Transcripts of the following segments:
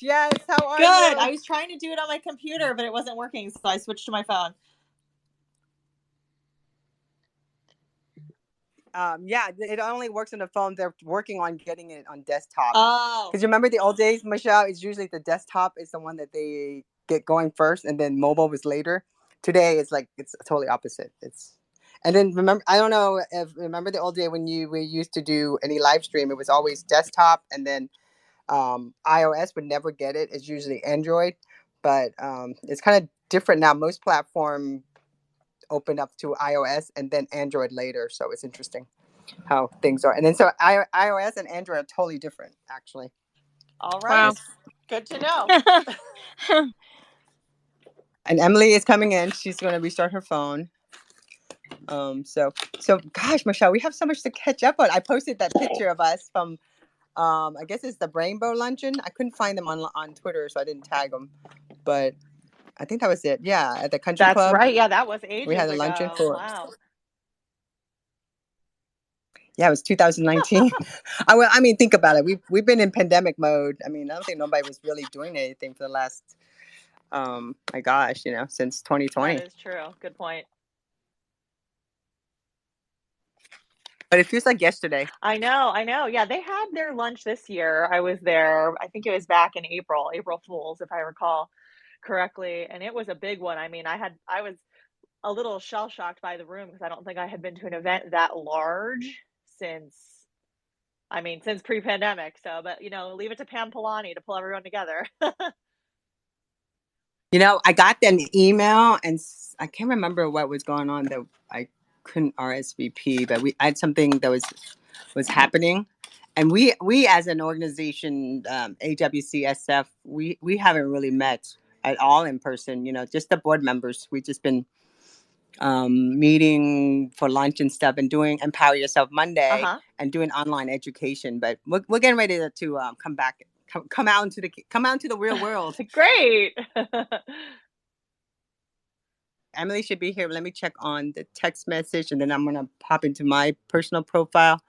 Yes, how are Good. you? I was trying to do it on my computer, but it wasn't working, so I switched to my phone. Yeah, it only works on the phone. They're working on getting it on desktop. Oh. Because remember the old days, Michelle, it's usually the desktop is the one that they get going first, and then mobile was later. Today, it's totally opposite. And then remember, I don't know if remember the old day when we used to do any live stream, it was always desktop, and then iOS would never get it. It's usually Android, but it's kind of different now. Most platform open up to iOS and then Android later, so it's interesting how things are. And then so iOS and Android are totally different, actually. All right. Wow. Good to know. And Emily is coming in. She's going to restart her phone. So gosh, Michelle, we have so much to catch up on. I posted that picture of us from I guess it's the Rainbow Luncheon. I couldn't find them on Twitter, so I didn't tag them. But I think that was it. Yeah, at the country That's club. right. Yeah, that was ages We had a ago. luncheon for. Wow. Yeah, it was 2019. I mean, think about it. We've been in pandemic mode. I mean, I don't think nobody was really doing anything for the last, my gosh, since 2020. That is true. Good point. But it feels like yesterday. I know. Yeah, they had their lunch this year. I was there. I think it was back in April Fools, if I recall correctly, and it was a big one. I mean, I was a little shell shocked by the room because I don't think I had been to an event that large since pre-pandemic. So, but leave it to Pam Polani to pull everyone together. I got an email and I can't remember what was going on that I couldn't RSVP, but I had something that was happening. And we as an organization, AWCSF, we haven't really met at all in person, just the board members. We've just been meeting for lunch and stuff and doing Empower Yourself Monday and doing online education. But we're getting ready to come back. Come out into the real world. Great. Emily should be here. Let me check on the text message, and then I'm gonna pop into my personal profile.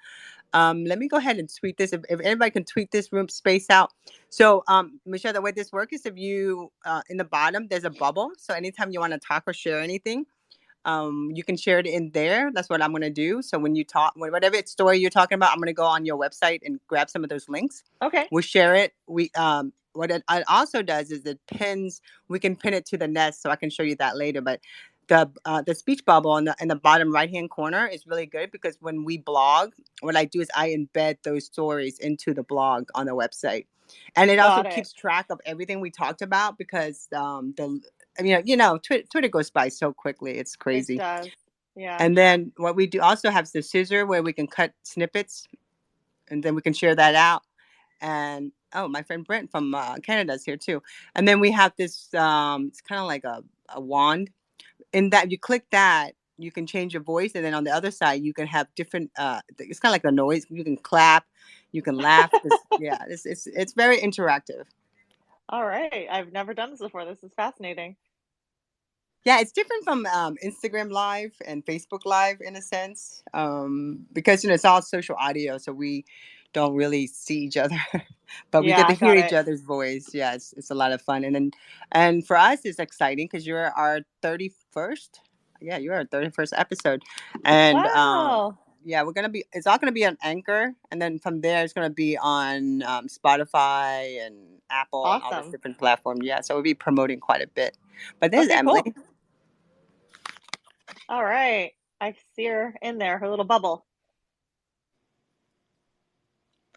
Let me go ahead and tweet this. If everybody can tweet this room space out. So, Michelle, the way this works is if you in the bottom there's a bubble. So anytime you want to talk or share anything, you can share it in there. That's what I'm going to do. So when you talk, whatever story you're talking about, I'm going to go on your website and grab some of those links. Okay. We'll share it. What it also does is we can pin it to the nest, so I can show you that later. But the speech bubble in the bottom right hand corner is really good because when we blog, what I do is I embed those stories into the blog on the website, and it also keeps track of everything we talked about because Twitter goes by so quickly. It's crazy. It does. Yeah. And then what we do also have the scissor where we can cut snippets and then we can share that out. And my friend Brent from Canada is here too. And then we have this, it's kind of like a wand. In that you click that, you can change your voice. And then on the other side, you can have different, it's kind of like a noise. You can clap, you can laugh. It's very interactive. All right. I've never done this before. This is fascinating. Yeah, it's different from Instagram Live and Facebook Live in a sense, because it's all social audio, so we don't really see each other, but we get to hear each other's voice. Yeah, it's a lot of fun, and for us, it's exciting because you're our 31st. Yeah, you're our 31st episode, and wow. Yeah, it's all gonna be on Anchor, and then from there it's gonna be on Spotify and Apple and all those different platforms. Yeah, so we'll be promoting quite a bit. But there's Emily. Cool. All right. I see her in there, her little bubble.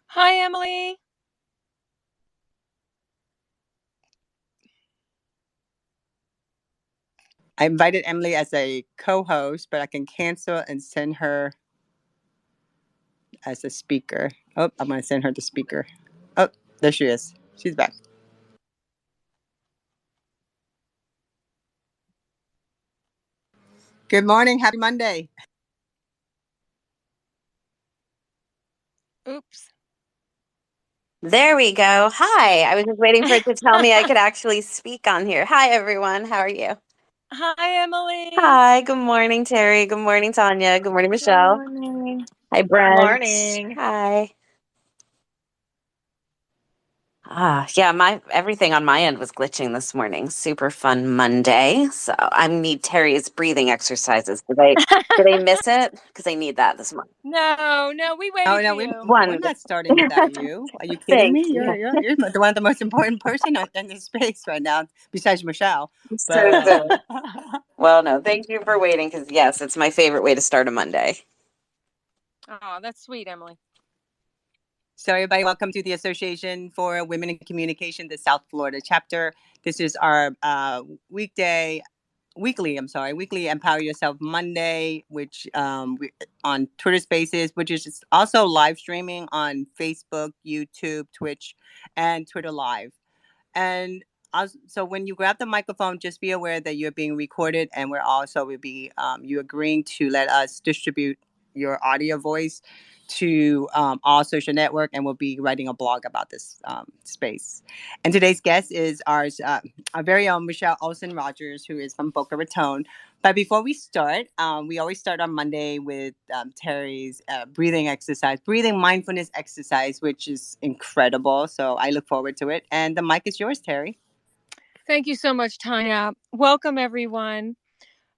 Hi, Emily. I invited Emily as a co-host, but I can cancel and send her as a speaker. Oh, I'm going to send her the speaker. Oh, there she is. She's back. Good morning. Happy Monday. Oops. There we go. Hi. I was just waiting for it to tell me I could actually speak on here. Hi, everyone. How are you? Hi, Emily. Hi. Good morning, Terry. Good morning, Tonya. Good morning, Michelle. Good morning. Hi, Brent. Good morning. Hi. Yeah, everything on my end was glitching this morning. Super fun Monday. So I need Terry's breathing exercises. Did I miss it? Because I need that this morning. No, we waited for you. We're not starting without you. Are you kidding me? You're one of the most important person in this space right now, besides Michelle. But well, no, thank you for waiting. Because yes, it's my favorite way to start a Monday. Oh, that's sweet, Emily. So everybody, welcome to the Association for Women in Communication, the South Florida chapter. This is our weekly Empower Yourself Monday, which on Twitter Spaces, which is also live streaming on Facebook, YouTube, Twitch, and Twitter Live. And so when you grab the microphone, just be aware that you're being recorded, and will be you agreeing to let us distribute your audio voice to all social network, and we'll be writing a blog about this space. And today's guest is our very own Michelle Olson-Rogers, who is from Boca Raton. But before we start, we always start on Monday with Terry's breathing mindfulness exercise, which is incredible. So I look forward to it. And the mic is yours, Terry. Thank you so much, Tonya. Welcome, everyone.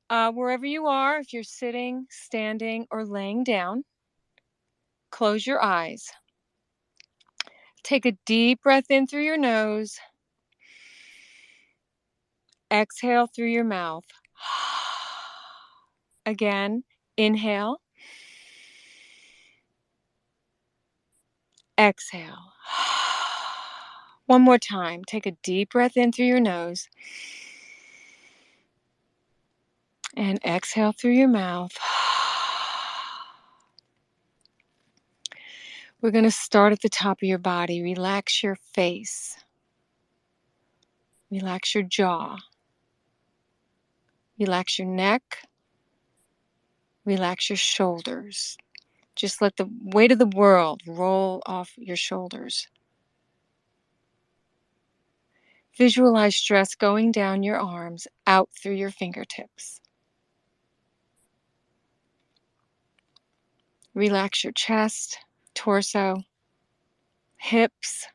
Wherever you are, if you're sitting, standing, or laying down, close your eyes. Take a deep breath in through your nose. Exhale through your mouth. Again, inhale. Exhale. One more time. Take a deep breath in through your nose. And exhale through your mouth. We're going to start at the top of your body. Relax your face. Relax your jaw. Relax your neck. Relax your shoulders. Just let the weight of the world roll off your shoulders. Visualize stress going down your arms, out through your fingertips. Relax your chest, torso, hips.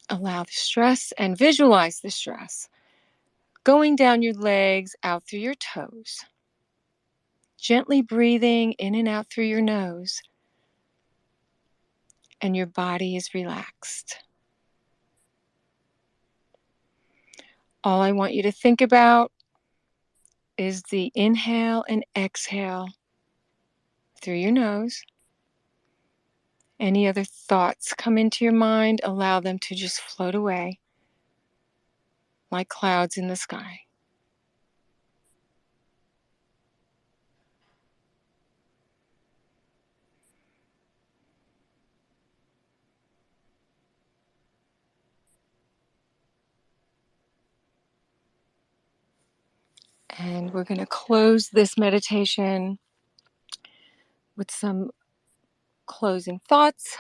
Allow the stress and visualize the stress going down your legs, out through your toes. Gently breathing in and out through your nose, and your body is relaxed. All I want you to think about is the inhale and exhale through your nose. Any other thoughts come into your mind, allow them to just float away like clouds in the sky. And we're going to close this meditation with some closing thoughts.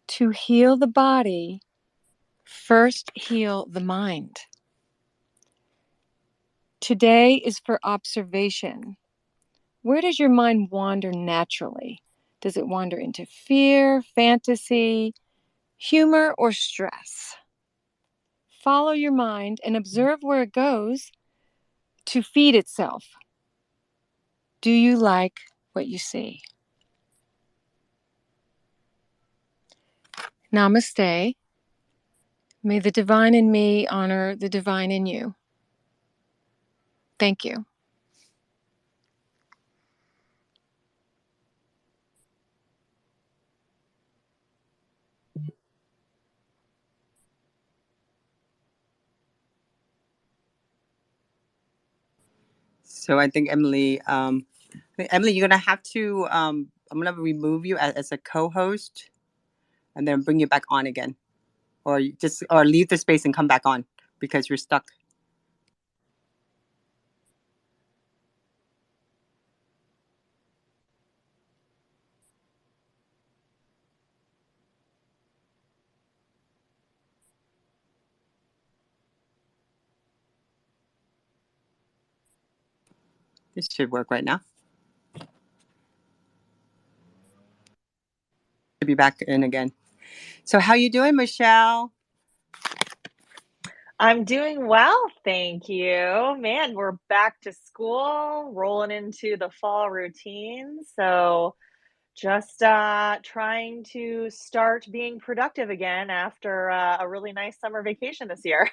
To heal the body, first heal the mind. Today is for observation. Where does your mind wander naturally? Does it wander into fear, fantasy, humor, or stress? Follow your mind and observe where it goes to feed itself. Do you like what you see? Namaste. May the divine in me honor the divine in you. Thank you. So I think Emily, you're gonna have to. I'm gonna remove you as a co-host, and then bring you back on again, or leave the space and come back on because you're stuck. This should work right now. Should be back in again. So how you doing, Michelle? I'm doing well, thank you. Man, we're back to school, rolling into the fall routine. So just trying to start being productive again after a really nice summer vacation this year.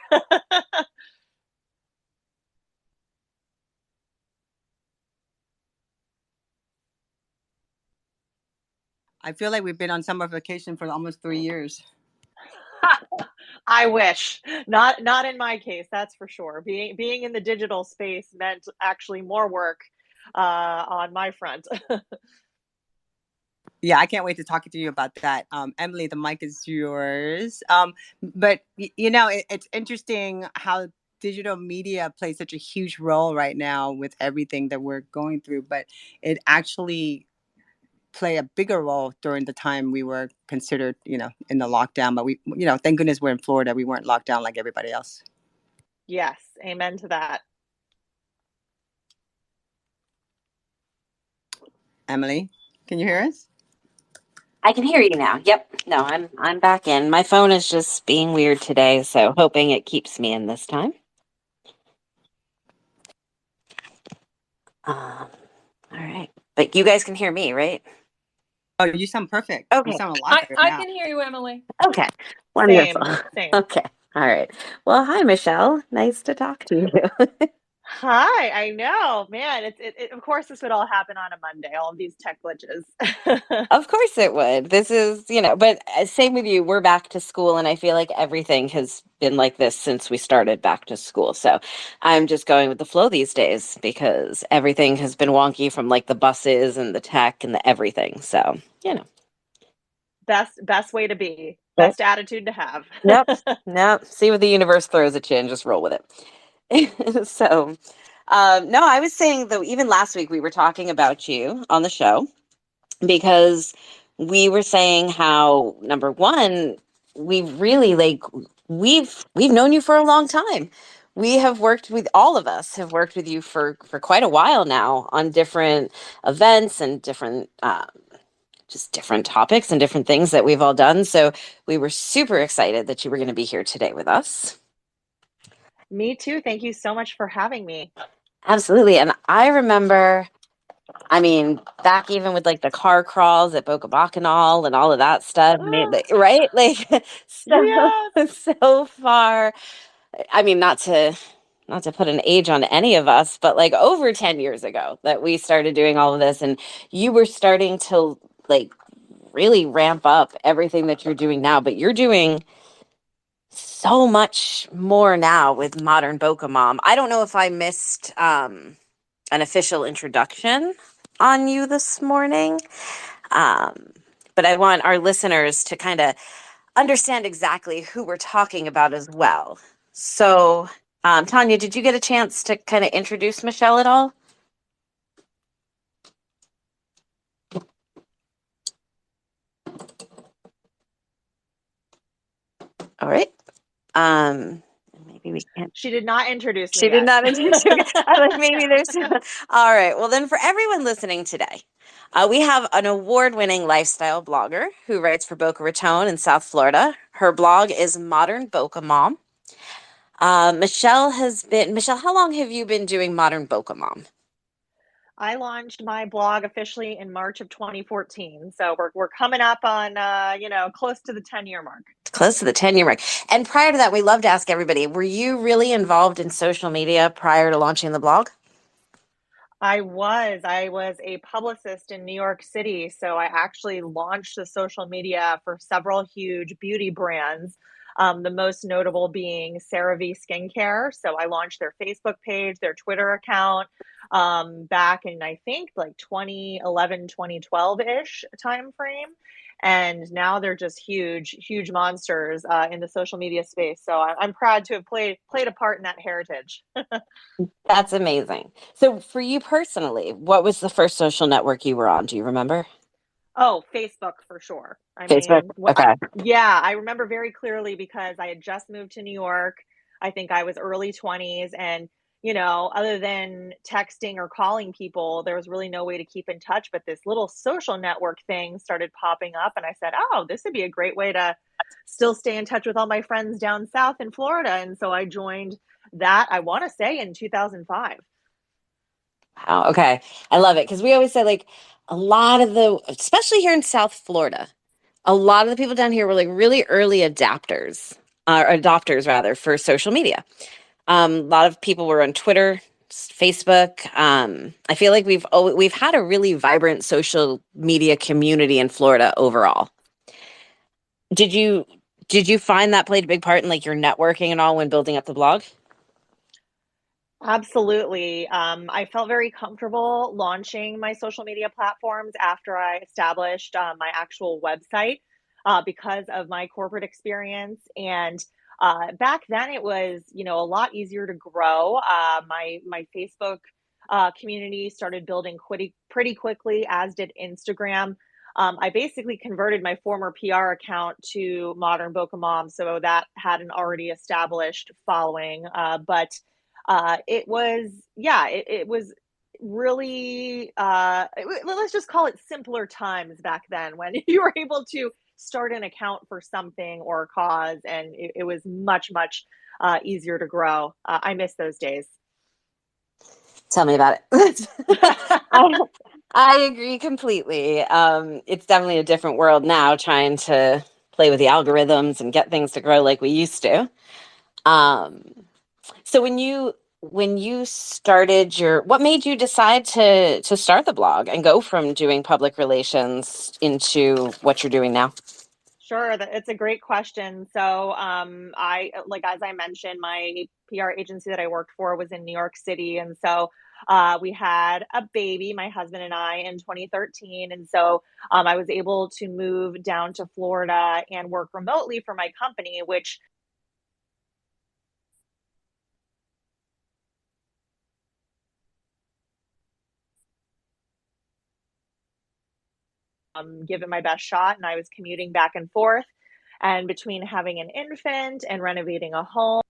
I feel like we've been on summer vacation for almost 3 years. I wish. Not in my case, that's for sure. Being in the digital space meant actually more work on my front. Yeah, I can't wait to talk to you about that. Emily, the mic is yours. But it's interesting how digital media plays such a huge role right now with everything that we're going through, but it actually play a bigger role during the time we were considered, in the lockdown. But we, thank goodness we're in Florida. We weren't locked down like everybody else. Yes, amen to that. Emily, can you hear us? I can hear you now. Yep. No, I'm back in. My phone is just being weird today, so hoping it keeps me in this time. All right. But you guys can hear me, right? Oh, you sound perfect. You Okay. sound a lot better I now. can hear you, Emily. Okay. Wonderful. Same. Okay. All right. Well, hi, Michelle. Nice to talk to you. Hi, I know, man. Of course, this would all happen on a Monday. All of these tech glitches. Of course it would. This is, but same with you. We're back to school, and I feel like everything has been like this since we started back to school. So I'm just going with the flow these days because everything has been wonky from like the buses and the tech and the everything. So, Best way to be. Right. Best attitude to have. Yep. Yep. See what the universe throws at you and just roll with it. So, no, I was saying though, even last week we were talking about you on the show because we were saying how number one, we've really we've known you for a long time. We have worked with all of us have worked with you for quite a while now on different events and different just different topics and different things that we've all done. So we were super excited that you were going to be here today with us. Me too. Thank you so much for having me. Absolutely. And I remember, back even with like the car crawls at Boca Bacchanal and all of that stuff, right? Like so, Yes. so far. Not to put an age on any of us, but like over 10 years ago that we started doing all of this, and you were starting to like really ramp up everything that you're doing now, but you're doing so much more now with Modern Boca Mom. I don't know if I missed an official introduction on you this morning, but I want our listeners to kind of understand exactly who we're talking about as well. So, Tonya, did you get a chance to kind of introduce Michelle at all? All right. Maybe we can't. She did not introduce me She did yet. not introduce you. I like maybe there's. All right. Well, then for everyone listening today, we have an award-winning lifestyle blogger who writes for Boca Raton in South Florida. Her blog is Modern Boca Mom. Michelle, how long have you been doing Modern Boca Mom? I launched my blog officially in March of 2014. So we're coming up on close to the 10-year mark. Close to the 10-year mark. And prior to that, we love to ask everybody, were you really involved in social media prior to launching the blog? I was a publicist in New York City. So I actually launched the social media for several huge beauty brands. The most notable being CeraVe Skincare. So I launched their Facebook page, their Twitter account, back in, I think, like 2011, 2012-ish time frame. And now they're just huge monsters in the social media space. So I'm proud to have played a part in that heritage. That's amazing. So for you personally, what was the first social network you were on? Do you remember? Oh, Facebook for sure. Facebook. Okay. Yeah, I remember very clearly because I had just moved to New York. I think I was early 20s, and other than texting or calling people, there was really no way to keep in touch. But this little social network thing started popping up, and I said, oh, this would be a great way to still stay in touch with all my friends down south in Florida. And so I joined that, I want to say, in 2005. Wow. Okay. I love it. Because we always say, like, a lot of especially here in South Florida, a lot of the people down here were like really early adopters rather, for social media. A lot of people were on Twitter, Facebook. I feel like we've had a really vibrant social media community in Florida overall. Did you find that played a big part in like your networking and all when building up the blog? Absolutely. I felt very comfortable launching my social media platforms after I established my actual website because of my corporate experience. And back then, it was a lot easier to grow. My Facebook community started building pretty quickly, as did Instagram. I basically converted my former PR account to Modern Boca Mom, so that had an already established following. But it was, yeah, it was really, let's just call it simpler times back then, when you were able to start an account for something or a cause, and it was much, much easier to grow. I miss those days. Tell me about it. I agree completely. It's definitely a different world now, trying to play with the algorithms and get things to grow like we used to. So when you started what made you decide to start the blog and go from doing public relations into what you're doing now? Sure, it's a great question. So, as I mentioned, my PR agency that I worked for was in New York City, and so we had a baby, my husband and I, in 2013, and so I was able to move down to Florida and work remotely for my company, which give it my best shot. And I was commuting back and forth, and between having an infant and renovating a home,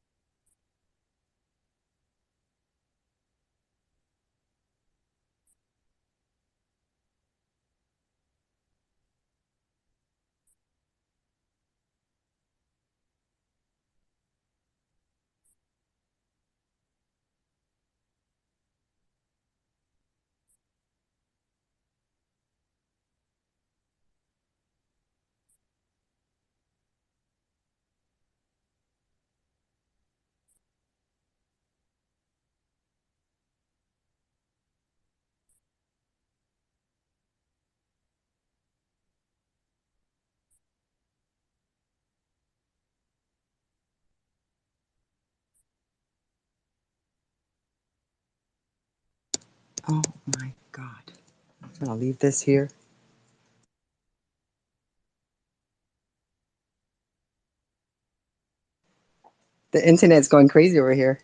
Oh my God. I'll leave this here. The internet's going crazy over here.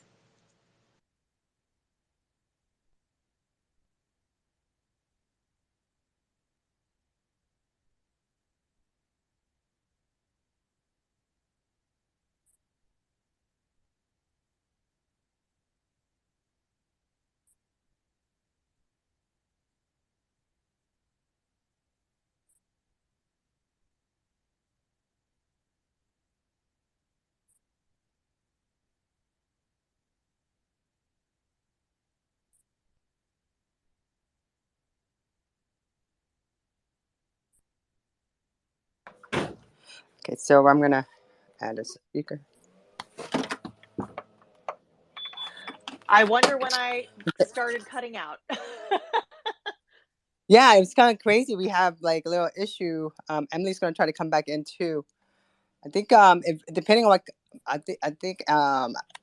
Okay, so I'm gonna add a speaker. I wonder when I started cutting out. Yeah, it's kind of crazy. We have like a little issue. Emily's gonna try to come back in too. I think if depending on what I think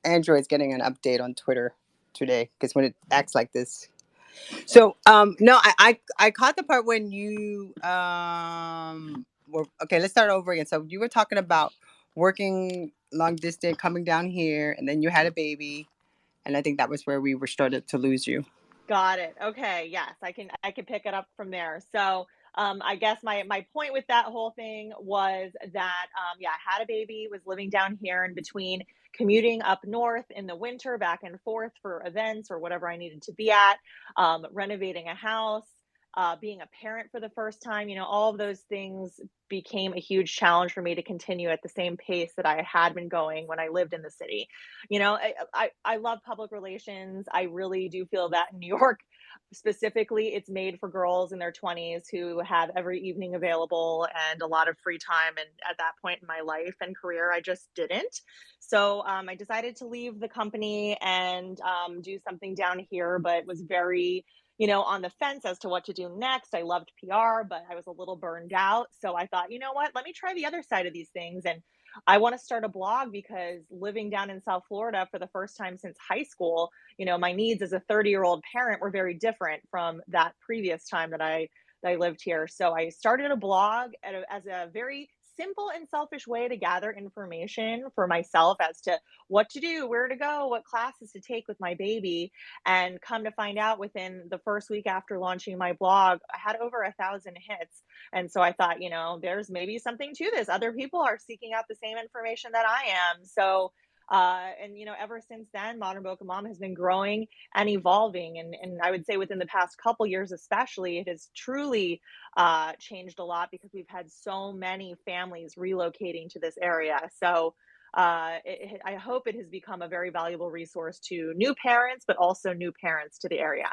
Android's getting an update on Twitter today, because when it acts like this. So no, I caught the part when you were okay. Let's start over again. So you were talking about working long distance, coming down here, and then you had a baby, and I think that was where we were started to lose you. Got it. Okay. Yes, I can pick it up from there. So, I guess my point with that whole thing was that, yeah, I had a baby, was living down here in between commuting up north in the winter back and forth for events or whatever I needed to be at, renovating a house, being a parent for the first time, all of those things became a huge challenge for me to continue at the same pace that I had been going when I lived in the city. I love public relations. I really do feel that in New York, specifically, it's made for girls in their 20s who have every evening available and a lot of free time. And at that point in my life and career, I just didn't. So I decided to leave the company and do something down here, but was very on the fence as to what to do next. I loved PR, but I was a little burned out. So I thought, you know what, let me try the other side of these things. And I want to start a blog because living down in South Florida for the first time since high school, my needs as a 30-year-old parent were very different from that previous time that I lived here. So I started a blog as a very simple and selfish way to gather information for myself as to what to do, where to go, what classes to take with my baby. And come to find out, within the first week after launching my blog, I had over 1,000 hits. And so I thought, there's maybe something to this. Other people are seeking out the same information that I am. So and ever since then, Modern Boca Mom has been growing and evolving, and I would say within the past couple years especially, it has truly changed a lot because we've had so many families relocating to this area. So I hope it has become a very valuable resource to new parents, but also new parents to the area.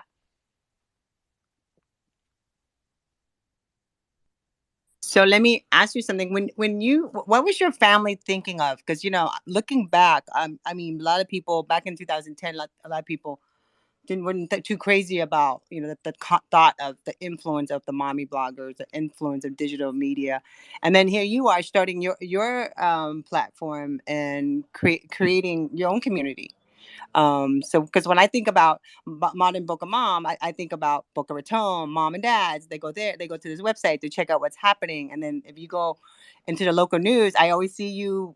So let me ask you something. What was your family thinking of? Because looking back, I mean, a lot of people back in 2010, a lot of people weren't too crazy about the thought of the influence of the mommy bloggers, the influence of digital media, and then here you are starting your platform and creating your own community. So because when I think about Modern Boca Mom, I think about Boca Raton, mom and dads. They go there, they go to this website to check out what's happening. And then if you go into the local news, I always see you,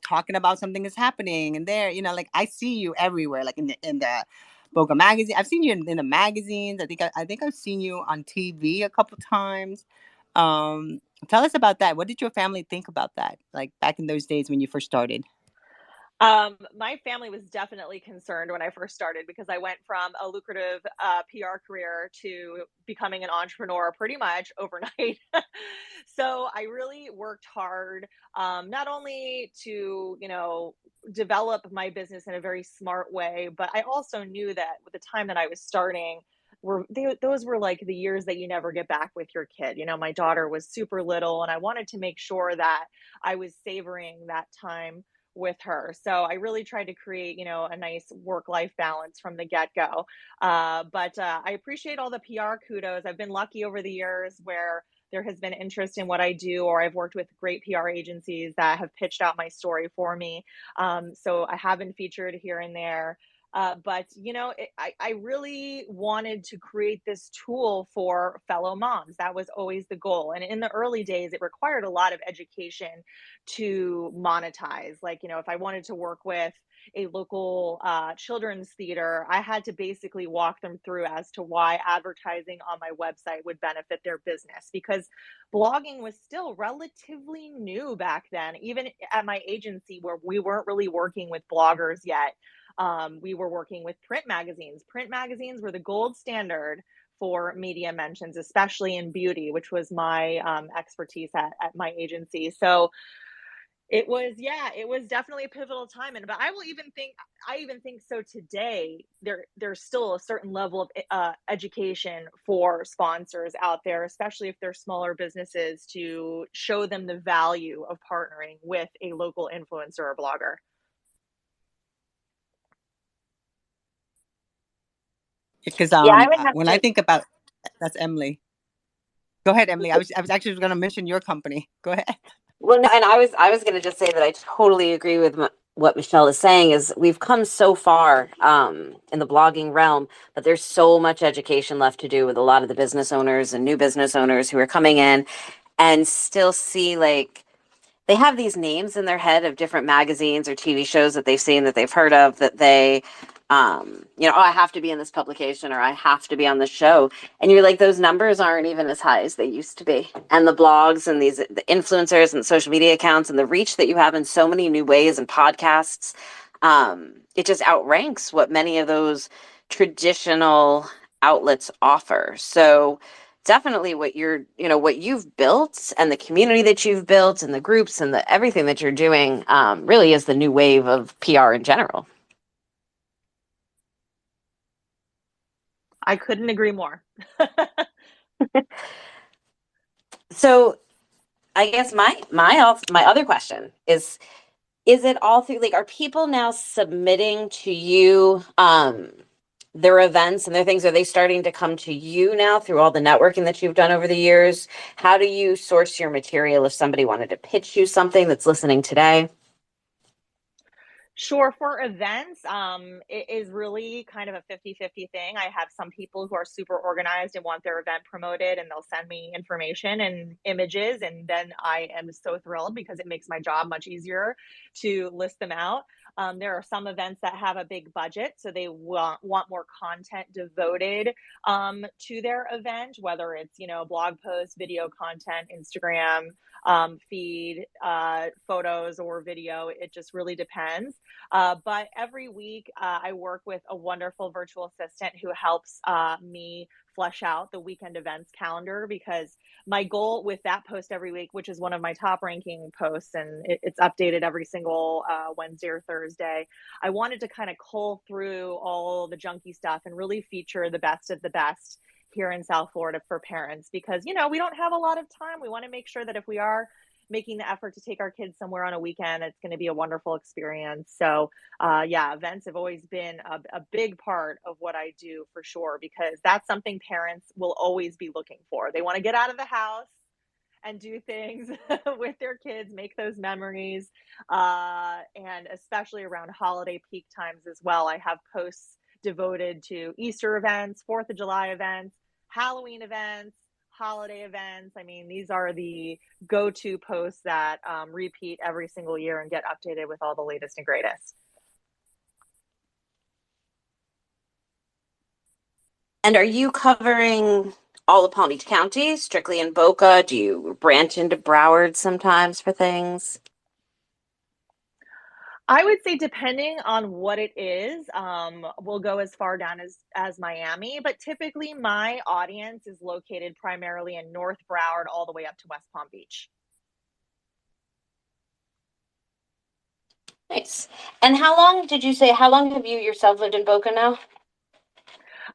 talking about something that's happening. And there, like I see you everywhere, like in the Boca magazine. I've seen you in the magazines. I think I've seen you on TV a couple times. Tell us about that. What did your family think about that? Like back in those days when you first started? My family was definitely concerned when I first started because I went from a lucrative PR career to becoming an entrepreneur pretty much overnight. So I really worked hard, not only to, develop my business in a very smart way, but I also knew that with the time that I was starting, those were like the years that you never get back with your kid. My daughter was super little, and I wanted to make sure that I was savoring that time with her. So I really tried to create, a nice work-life balance from the get-go. But I appreciate all the PR kudos. I've been lucky over the years where there has been interest in what I do, or I've worked with great PR agencies that have pitched out my story for me. So I have been featured here and there. But I really wanted to create this tool for fellow moms. That was always the goal. And in the early days, it required a lot of education to monetize. Like, if I wanted to work with a local children's theater, I had to basically walk them through as to why advertising on my website would benefit their business, because blogging was still relatively new back then, even at my agency where we weren't really working with bloggers yet. We were working with print magazines. Print magazines were the gold standard for media mentions, especially in beauty, which was my expertise at my agency. So it was definitely a pivotal time. But I even think so today, there's still a certain level of education for sponsors out there, especially if they're smaller businesses, to show them the value of partnering with a local influencer or blogger. Because I when I think about that's Emily. Go ahead, Emily. I was actually going to mention your company. Go ahead. Well, no, and I was going to just say that I totally agree with what Michelle is saying. Is we've come so far in the blogging realm, but there's so much education left to do with a lot of the business owners and new business owners who are coming in and still see, like, they have these names in their head of different magazines or TV shows that they've seen, that they've heard of, that they Oh, I have to be in this publication or I have to be on this show. And you're like, those numbers aren't even as high as they used to be. And the blogs and the influencers and social media accounts and the reach that you have in so many new ways and podcasts, it just outranks what many of those traditional outlets offer. So definitely what you've built and the community that you've built and the groups and everything that you're doing really is the new wave of PR in general. I couldn't agree more. So I guess my other question is it all through, like, are people now submitting to you their events and their things? Are they starting to come to you now through all the networking that you've done over the years? How do you source your material if somebody wanted to pitch you something that's listening today? Sure. For events, it is really kind of a 50-50 thing. I have some people who are super organized and want their event promoted, and they'll send me information and images. And then I am so thrilled because it makes my job much easier to list them out. There are some events that have a big budget, so they want more content devoted to their event, whether it's, blog posts, video content, Instagram feed, photos or video. It just really depends. But every week, I work with a wonderful virtual assistant who helps me flesh out the weekend events calendar, because my goal with that post every week, which is one of my top ranking posts, and it's updated every single Wednesday or Thursday, I wanted to kind of cull through all the junky stuff and really feature the best of the best here in South Florida for parents, because, we don't have a lot of time. We want to make sure that if we are making the effort to take our kids somewhere on a weekend, it's going to be a wonderful experience. So events have always been a big part of what I do, for sure, because that's something parents will always be looking for. They want to get out of the house and do things with their kids, make those memories. And especially around holiday peak times as well. I have posts devoted to Easter events, 4th of July events, Halloween events, holiday events. I mean, these are the go-to posts that repeat every single year and get updated with all the latest and greatest. And are you covering all of Palm Beach County, strictly in Boca? Do you branch into Broward sometimes for things? I would say, depending on what it is, we'll go as far down as Miami, but typically my audience is located primarily in North Broward all the way up to West Palm Beach. Nice. And how long have you yourself lived in Boca now?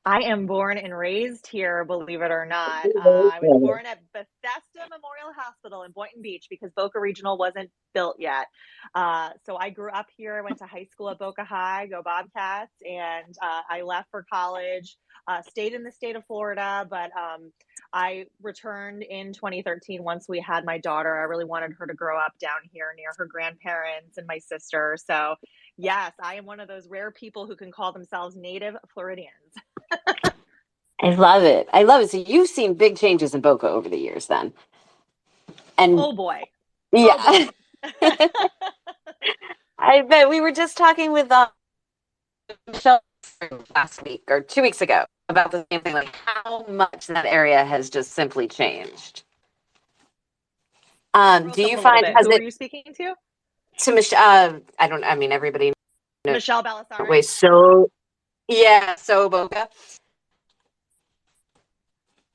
I am born and raised here, believe it or not. I was born at Bethesda Memorial Hospital in Boynton Beach because Boca Regional wasn't built yet. So I grew up here. I went to high school at Boca High, go Bobcats, and I left for college, stayed in the state of Florida, but I returned in 2013 once we had my daughter. I really wanted her to grow up down here near her grandparents and my sister. So yes, I am one of those rare people who can call themselves native Floridians. I love it. I love it. So you've seen big changes in Boca over the years then. And oh boy. Yeah. Oh boy. I bet. We were just talking with Michelle last week or 2 weeks ago about the same thing, like how much that area has just simply changed. Do you find, who are you speaking to? To Michelle, everybody knows Michelle Belisari. So Boca.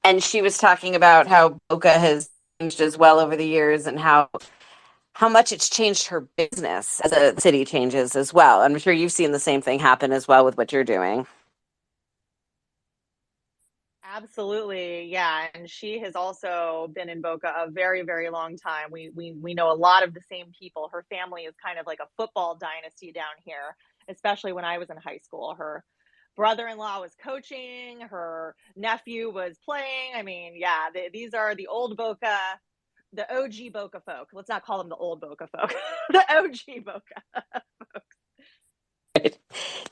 And she was talking about how Boca has changed as well over the years, and how much it's changed her business as a city changes as well. I'm sure you've seen the same thing happen as well with what you're doing. Absolutely. Yeah. And she has also been in Boca a very, very long time. We know a lot of the same people. Her family is kind of like a football dynasty down here, especially when I was in high school. Her brother-in-law was coaching, her nephew was playing. I mean, yeah, these are the old Boca, the OG Boca folk. Let's not call them the old Boca folk, the OG Boca folks.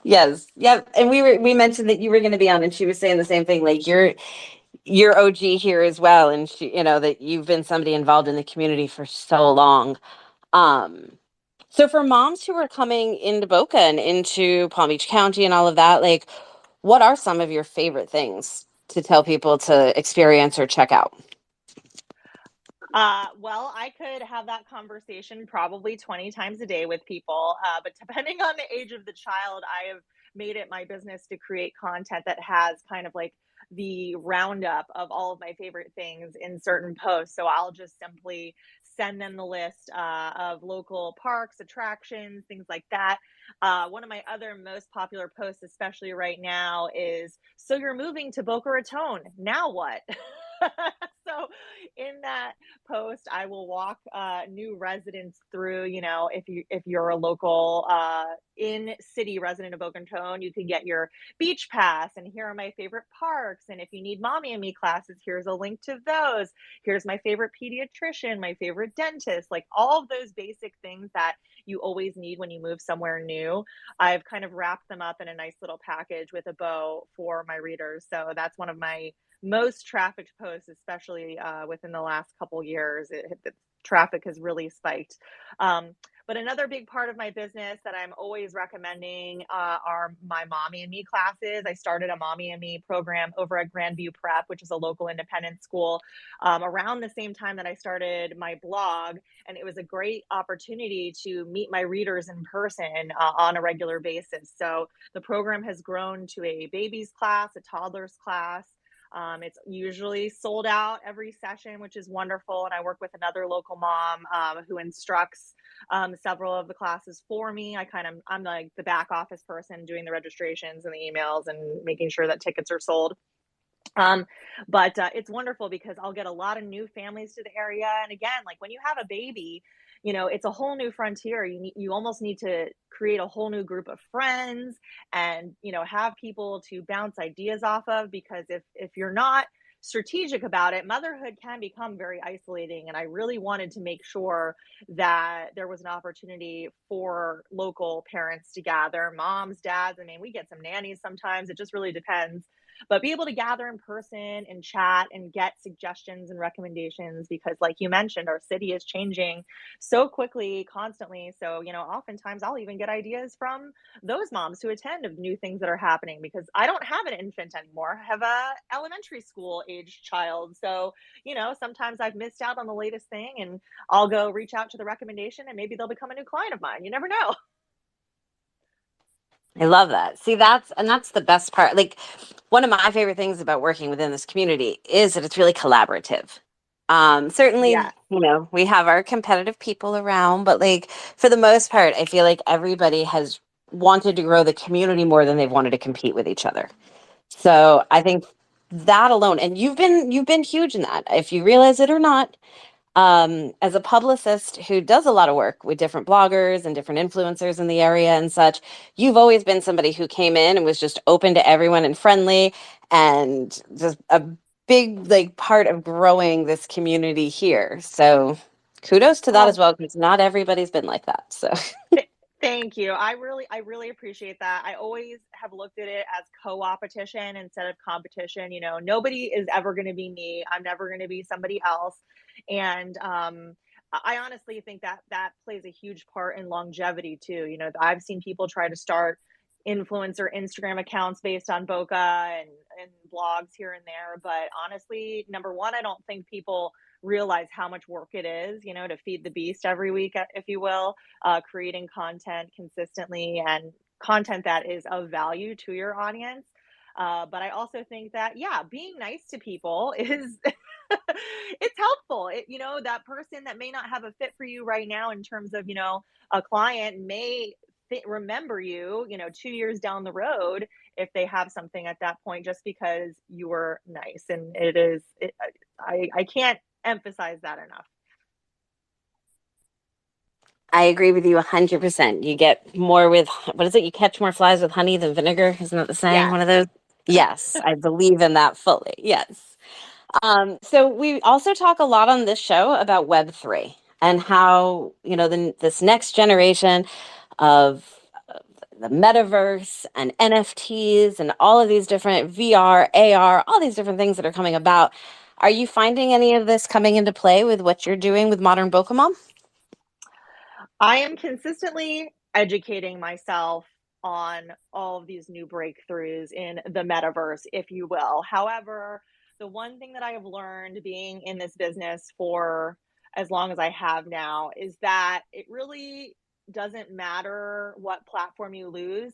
Yes. Yeah. And we mentioned that you were going to be on, and she was saying the same thing. Like you're OG here as well. And she, that you've been somebody involved in the community for so long. So for moms who are coming into Boca and into Palm Beach County and all of that, like, what are some of your favorite things to tell people to experience or check out? Well, I could have that conversation probably 20 times a day with people, but depending on the age of the child, I have made it my business to create content that has kind of like the roundup of all of my favorite things in certain posts. So I'll just simply send them the list of local parks, attractions, things like that. One of my other most popular posts, especially right now, is "So you're moving to Boca Raton. Now what?" So in that post, I will walk new residents through. If you're a local in city resident of Boca Raton, you can get your beach pass, and here are my favorite parks. And if you need mommy and me classes, here's a link to those. Here's my favorite pediatrician, my favorite dentist, like all of those basic things that you always need when you move somewhere new. I've kind of wrapped them up in a nice little package with a bow for my readers. So that's one of my most trafficked posts, especially within the last couple years. The traffic has really spiked. But another big part of my business that I'm always recommending are my Mommy and Me classes. I started a Mommy and Me program over at Grandview Prep, which is a local independent school, around the same time that I started my blog. And it was a great opportunity to meet my readers in person on a regular basis. So the program has grown to a babies class, a toddlers class. It's usually sold out every session, which is wonderful. And I work with another local mom who instructs several of the classes for me. I'm like the back office person doing the registrations and the emails and making sure that tickets are sold. But it's wonderful because I'll get a lot of new families to the area. And again, like when you have a baby, it's a whole new frontier. You almost need to create a whole new group of friends and, have people to bounce ideas off of, because if you're not strategic about it, motherhood can become very isolating. And I really wanted to make sure that there was an opportunity for local parents to gather, moms, dads. I mean, we get some nannies sometimes. It just really depends, but be able to gather in person and chat and get suggestions and recommendations, because like you mentioned, our city is changing so quickly, constantly. So, oftentimes I'll even get ideas from those moms who attend of new things that are happening, because I don't have an infant anymore. I have a elementary school age child. So, sometimes I've missed out on the latest thing, and I'll go reach out to the recommendation and maybe they'll become a new client of mine. You never know. I love that. See, that's the best part. Like, one of my favorite things about working within this community is that it's really collaborative. Certainly, Yeah. we have our competitive people around, but like for the most part, I feel like everybody has wanted to grow the community more than they've wanted to compete with each other. So I think that alone, and you've been huge in that, if you realize it or not. As a publicist who does a lot of work with different bloggers and different influencers in the area and such, you've always been somebody who came in and was just open to everyone and friendly, and just a big like part of growing this community here. So kudos to that as Oh, well, because not everybody's been like that. So Thank you. I really appreciate that. I always have looked at it as co-opetition instead of competition. Nobody is ever going to be me. I'm never going to be somebody else. And I honestly think that that plays a huge part in longevity too. I've seen people try to start influencer Instagram accounts based on Boca and blogs here and there. But honestly, number one, I don't think people realize how much work it is, to feed the beast every week, if you will, creating content consistently and content that is of value to your audience. But I also think that, yeah, being nice to people is it's helpful. That person that may not have a fit for you right now in terms of, a client may remember you, 2 years down the road, if they have something at that point, just because you were nice. And I can't emphasize that enough. I agree with you 100%. You get more with, what is it? You catch more flies with honey than vinegar. Isn't that the saying? Yes. One of those? Yes, I believe in that fully. Yes. So we also talk a lot on this show about Web3 and how, this next generation of the metaverse and NFTs and all of these different VR, AR, all these different things that are coming about. Are you finding any of this coming into play with what you're doing with Modern Bocamom? I am consistently educating myself on all of these new breakthroughs in the metaverse, if you will. However, the one thing that I have learned being in this business for as long as I have now is that it really doesn't matter what platform you use,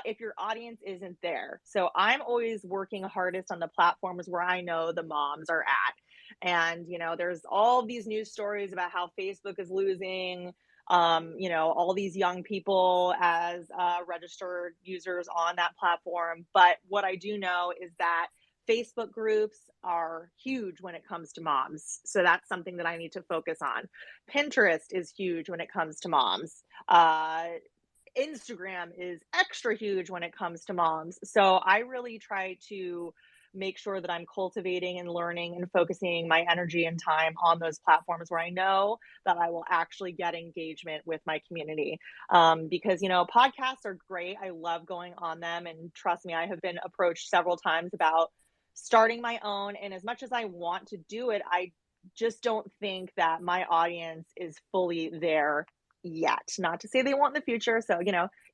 if your audience isn't there. So I'm always working hardest on the platforms where I know the moms are at. And, there's all these news stories about how Facebook is losing, all these young people as registered users on that platform. But what I do know is that Facebook groups are huge when it comes to moms. So that's something that I need to focus on. Pinterest is huge when it comes to moms. Instagram is extra huge when it comes to moms. So I really try to make sure that I'm cultivating and learning and focusing my energy and time on those platforms where I know that I will actually get engagement with my community. Because, podcasts are great. I love going on them. And trust me, I have been approached several times about starting my own. And as much as I want to do it, I just don't think that my audience is fully there yet. Not to say they won't in the future. So,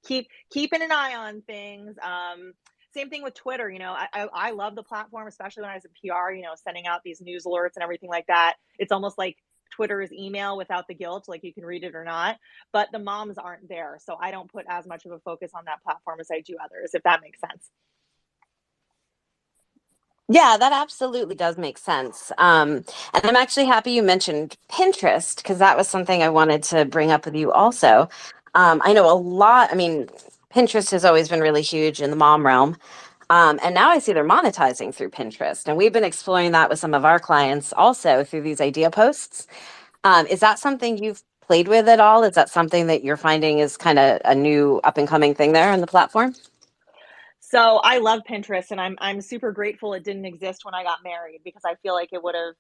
keeping an eye on things. Same thing with Twitter. I love the platform, especially when I was in PR, sending out these news alerts and everything like that. It's almost like Twitter is email without the guilt, like you can read it or not, but the moms aren't there. So I don't put as much of a focus on that platform as I do others, if that makes sense. Yeah, that absolutely does make sense. And I'm actually happy you mentioned Pinterest because that was something I wanted to bring up with you also. I know a lot, I mean, Pinterest has always been really huge in the mom realm. And now I see they're monetizing through Pinterest. And we've been exploring that with some of our clients also through these idea posts. Is that something you've played with at all? Is that something that you're finding is kind of a new up and coming thing there on the platform? So I love Pinterest, and I'm super grateful it didn't exist when I got married because I feel like it would have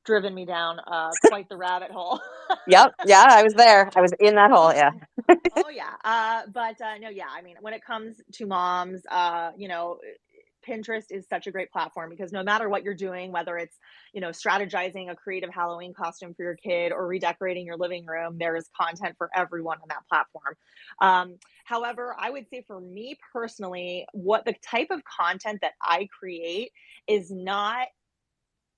driven me down quite the rabbit hole. Yep. Yeah, I was there. I was in that hole. Yeah. Oh yeah. But no, yeah. I mean, when it comes to moms, Pinterest is such a great platform because no matter what you're doing, whether it's, strategizing a creative Halloween costume for your kid or redecorating your living room, there is content for everyone on that platform. However, I would say for me personally, what the type of content that I create is not,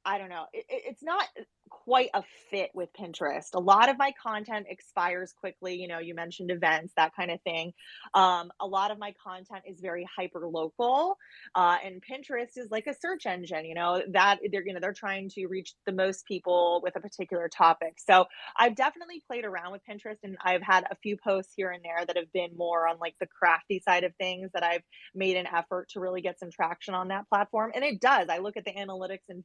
I don't know. It's not quite a fit with Pinterest. A lot of my content expires quickly. You mentioned events, that kind of thing. A lot of my content is very hyper local, and Pinterest is like a search engine. That they're trying to reach the most people with a particular topic. So I've definitely played around with Pinterest, and I've had a few posts here and there that have been more on like the crafty side of things that I've made an effort to really get some traction on that platform. And it does. I look at the analytics and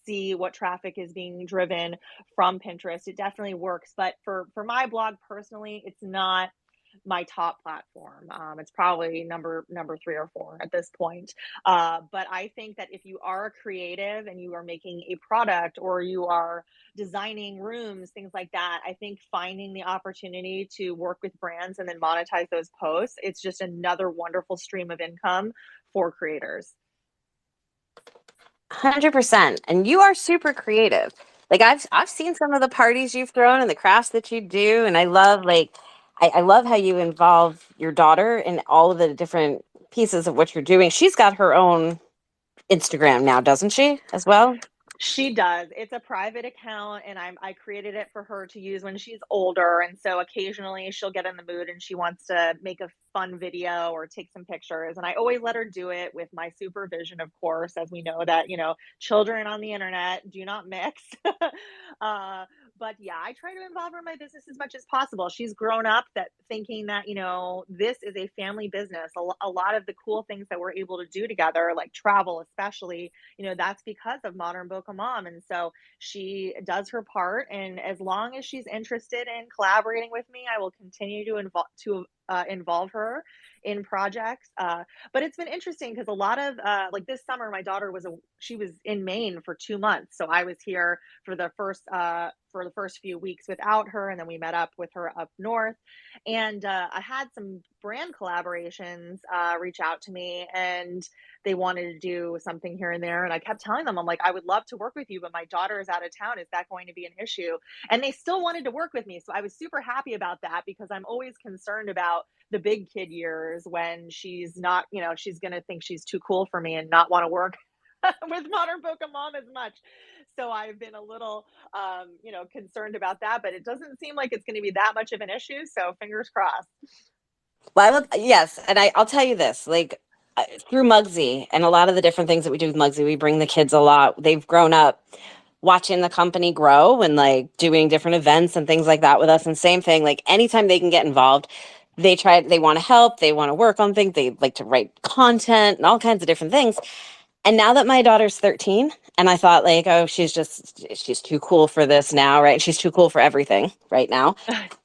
see what traffic is being driven from Pinterest. It definitely works, but for my blog personally, it's not my top platform. It's probably number 3 or 4 at this point. But I think that if you are a creative and you are making a product or you are designing rooms, things like that, I think finding the opportunity to work with brands and then monetize those posts, it's just another wonderful stream of income for creators. 100%. And you are super creative. Like I've seen some of the parties you've thrown and the crafts that you do, and I love I love how you involve your daughter in all of the different pieces of what you're doing. She's got her own Instagram now, doesn't she, as well? She does. It's a private account and I created it for her to use when she's older. And so occasionally she'll get in the mood and she wants to make a fun video or take some pictures. And I always let her do it with my supervision, of course, as we know that, children on the internet do not mix. But yeah, I try to involve her in my business as much as possible. She's grown up that thinking that, this is a family business. A lot of the cool things that we're able to do together, like travel, especially, that's because of Modern Book of Mom. And so she does her part. And as long as she's interested in collaborating with me, I will continue to involve her in projects. But it's been interesting because a lot of like this summer, my daughter she was in Maine for 2 months. So I was here for the first few weeks without her. And then we met up with her up north. And I had some brand collaborations reach out to me, and they wanted to do something here and there. And I kept telling them, I'm like, I would love to work with you, but my daughter is out of town. Is that going to be an issue? And they still wanted to work with me. So I was super happy about that, because I'm always concerned about the big kid years when she's not, she's going to think she's too cool for me and not want to work with Modern Pokemon as much. So I've been a little, concerned about that, but it doesn't seem like it's going to be that much of an issue. So fingers crossed. Well, yes, and I'll tell you this, like through Muggsy and a lot of the different things that we do with Muggsy, we bring the kids a lot. They've grown up watching the company grow and like doing different events and things like that with us. And same thing, like anytime they can get involved, they want to help, they want to work on things, they like to write content and all kinds of different things. And now that my daughter's 13, and I thought like, oh, she's too cool for this now, right? She's too cool for everything right now.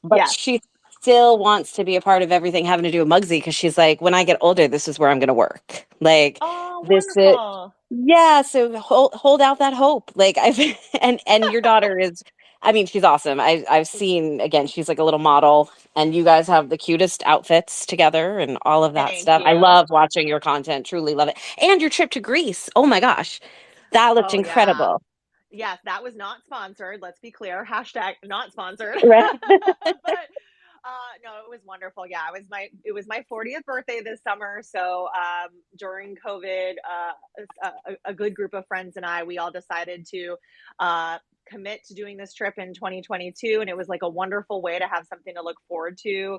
But Yes. she still wants to be a part of everything having to do with Muggsy, because she's like, when I get older, this is where I'm going to work. Like Oh, this is, wonderful. yeah. So hold out that hope. Like I've, and your daughter is, I mean, she's awesome. I've seen, again, she's like a little model, and you guys have the cutest outfits together and all of that Thank stuff. I you. love watching your content. Truly love it. And your trip to Greece. Oh my gosh. That looked Oh, yeah. incredible. Yes, that was not sponsored. Let's be clear. Hashtag not sponsored. Right. But no, it was wonderful. Yeah, it was my 40th birthday this summer. So during COVID, a good group of friends and we all decided to commit to doing this trip in 2022, and it was like a wonderful way to have something to look forward to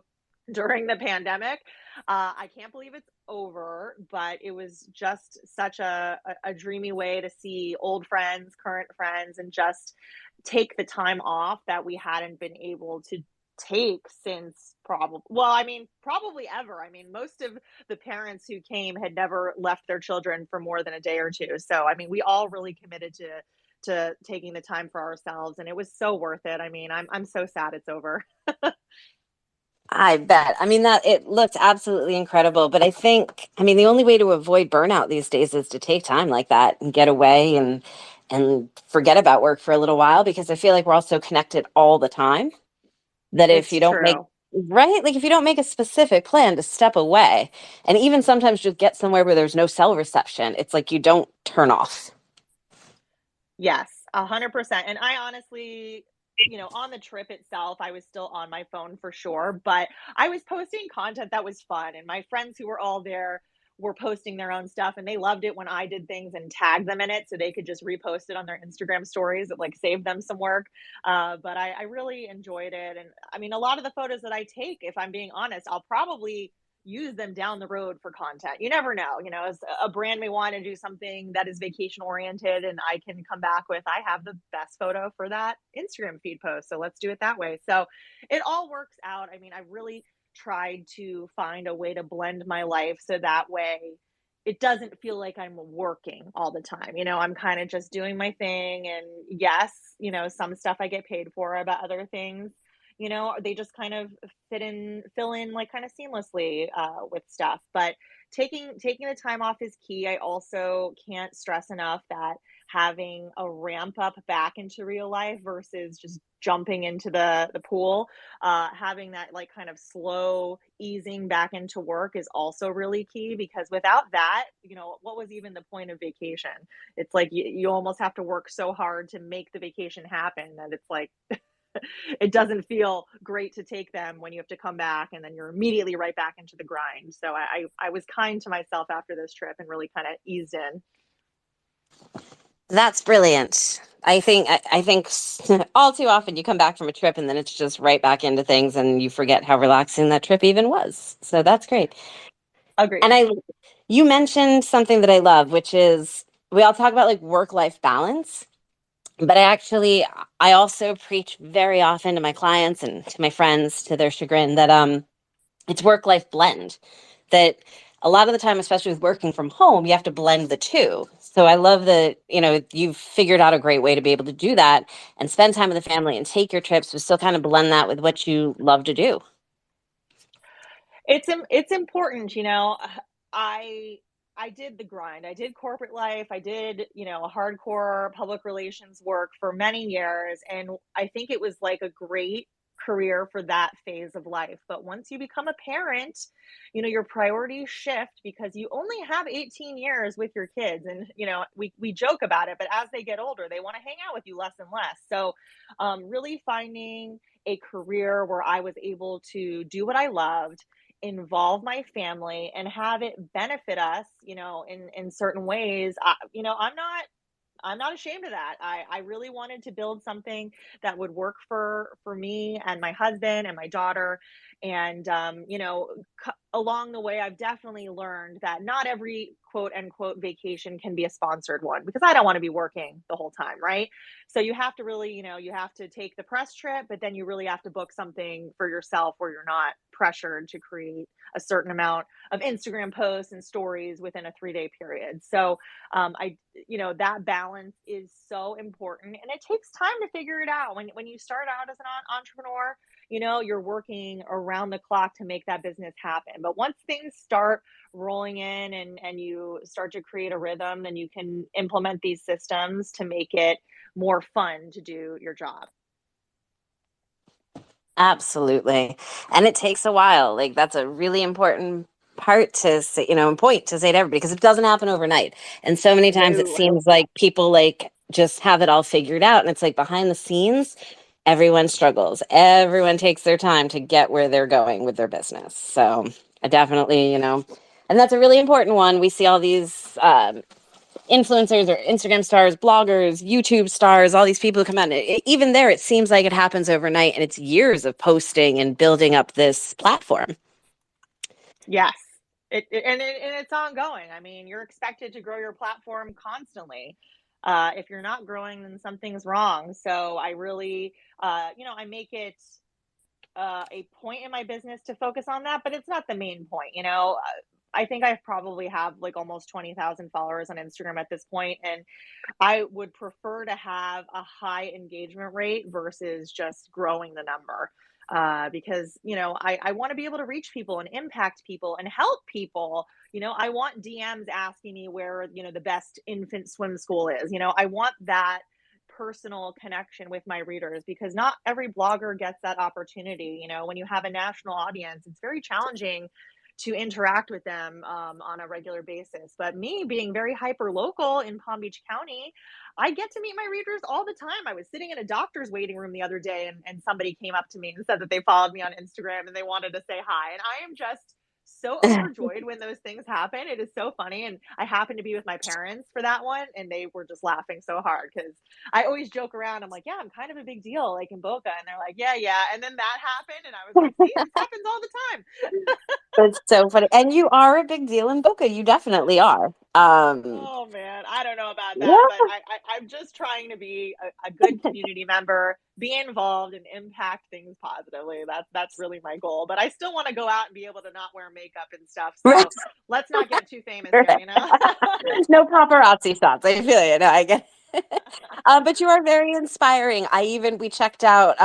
during the pandemic. I can't believe it's over, but it was just such a dreamy way to see old friends, current friends, and just take the time off that we hadn't been able to take since probably ever. I mean, most of the parents who came had never left their children for more than a day or two. So, I mean, we all really committed to taking the time for ourselves, and it was so worth it. I mean, I'm so sad it's over. I bet. I mean, that it looked absolutely incredible. But I think, I mean, the only way to avoid burnout these days is to take time like that and get away and forget about work for a little while, because I feel like we're all so connected all the time that if It's you don't make, true. right, like if you don't make a specific plan to step away, and even sometimes just get somewhere where there's no cell reception, it's like you don't turn off. Yes, 100%. And I honestly, on the trip itself, I was still on my phone for sure, but I was posting content that was fun. And my friends who were all there were posting their own stuff, and they loved it when I did things and tagged them in it so they could just repost it on their Instagram stories. It like saved them some work. But I really enjoyed it. And I mean, a lot of the photos that I take, if I'm being honest, I'll probably use them down the road for content. You never know. As a brand may want to do something that is vacation oriented, and I can come back with, I have the best photo for that Instagram feed post. So let's do it that way. So it all works out. I mean, I really tried to find a way to blend my life so that way it doesn't feel like I'm working all the time. I'm kind of just doing my thing. And yes, some stuff I get paid for, but other things, they just kind of fill in like kind of seamlessly with stuff. But taking the time off is key. I also can't stress enough that having a ramp up back into real life versus just jumping into the pool, having that like kind of slow easing back into work is also really key, because without that, what was even the point of vacation? It's like you almost have to work so hard to make the vacation happen that it's like it doesn't feel great to take them when you have to come back and then you're immediately right back into the grind. So I was kind to myself after this trip and really kind of eased in. That's brilliant. I think all too often you come back from a trip and then it's just right back into things, and you forget how relaxing that trip even was. So that's great. Agreed. And you mentioned something that I love, which is we all talk about like work-life balance, but I also preach very often to my clients and to my friends, to their chagrin, that it's work-life blend. That a lot of the time, especially with working from home, you have to blend the two. So I love that, you've figured out a great way to be able to do that and spend time with the family and take your trips, but still kind of blend that with what you love to do. It's important. I I did the grind. I did corporate life. I did, a hardcore public relations work for many years. And I think it was like a great career for that phase of life. But once you become a parent, your priorities shift because you only have 18 years with your kids. And, we joke about it, but as they get older, they want to hang out with you less and less. So really finding a career where I was able to do what I loved, involve my family, and have it benefit us, in certain ways. I'm not ashamed of that. I really wanted to build something that would work for me and my husband and my daughter. And along the way, I've definitely learned that not every quote unquote vacation can be a sponsored one, because I don't want to be working the whole time, right? So you have to really, you have to take the press trip, but then you really have to book something for yourself where you're not pressured to create a certain amount of Instagram posts and stories within a 3-day period. So that balance is so important, and it takes time to figure it out. When you start out as an entrepreneur, you're working around the clock to make that business happen. But once things start rolling in and you start to create a rhythm, then you can implement these systems to make it more fun to do your job. Absolutely. And it takes a while. Like, that's a really important part to say, point to say to everybody, because it doesn't happen overnight. And so many times it seems like people like just have it all figured out. And it's like behind the scenes, everyone struggles. Everyone takes their time to get where they're going with their business. So I definitely, and that's a really important one. We see all these influencers or Instagram stars, bloggers, YouTube stars, all these people who come out. Even there, it seems like it happens overnight, and it's years of posting and building up this platform. Yes. And it's ongoing. I mean, you're expected to grow your platform constantly. If you're not growing, then something's wrong. So I really, I make it a point in my business to focus on that, but it's not the main point. I think I probably have like almost 20,000 followers on Instagram at this point, and I would prefer to have a high engagement rate versus just growing the number. Because I want to be able to reach people and impact people and help people. I want DMs asking me where the best infant swim school is. I want that personal connection with my readers, because not every blogger gets that opportunity. When you have a national audience, it's very challenging to interact with them on a regular basis. But me being very hyper local in Palm Beach County, I get to meet my readers all the time. I was sitting in a doctor's waiting room the other day, and somebody came up to me and said that they followed me on Instagram and they wanted to say hi. And I am just so overjoyed when those things happen. It is so funny. And I happened to be with my parents for that one, and they were just laughing so hard because I always joke around. I'm like, yeah, I'm kind of a big deal, like in Boca. And they're like, yeah, yeah. And then that happened. And I was like, see, this happens all the time. It's so funny. And you are a big deal in Boca. You definitely are. Oh man, I don't know about that, but I'm just trying to be a good community member, be involved, and impact things positively. That's really my goal. But I still want to go out and be able to not wear makeup and stuff. So let's not get too famous here, No paparazzi shots. I feel you. No, I get it. But you are very inspiring. We checked out.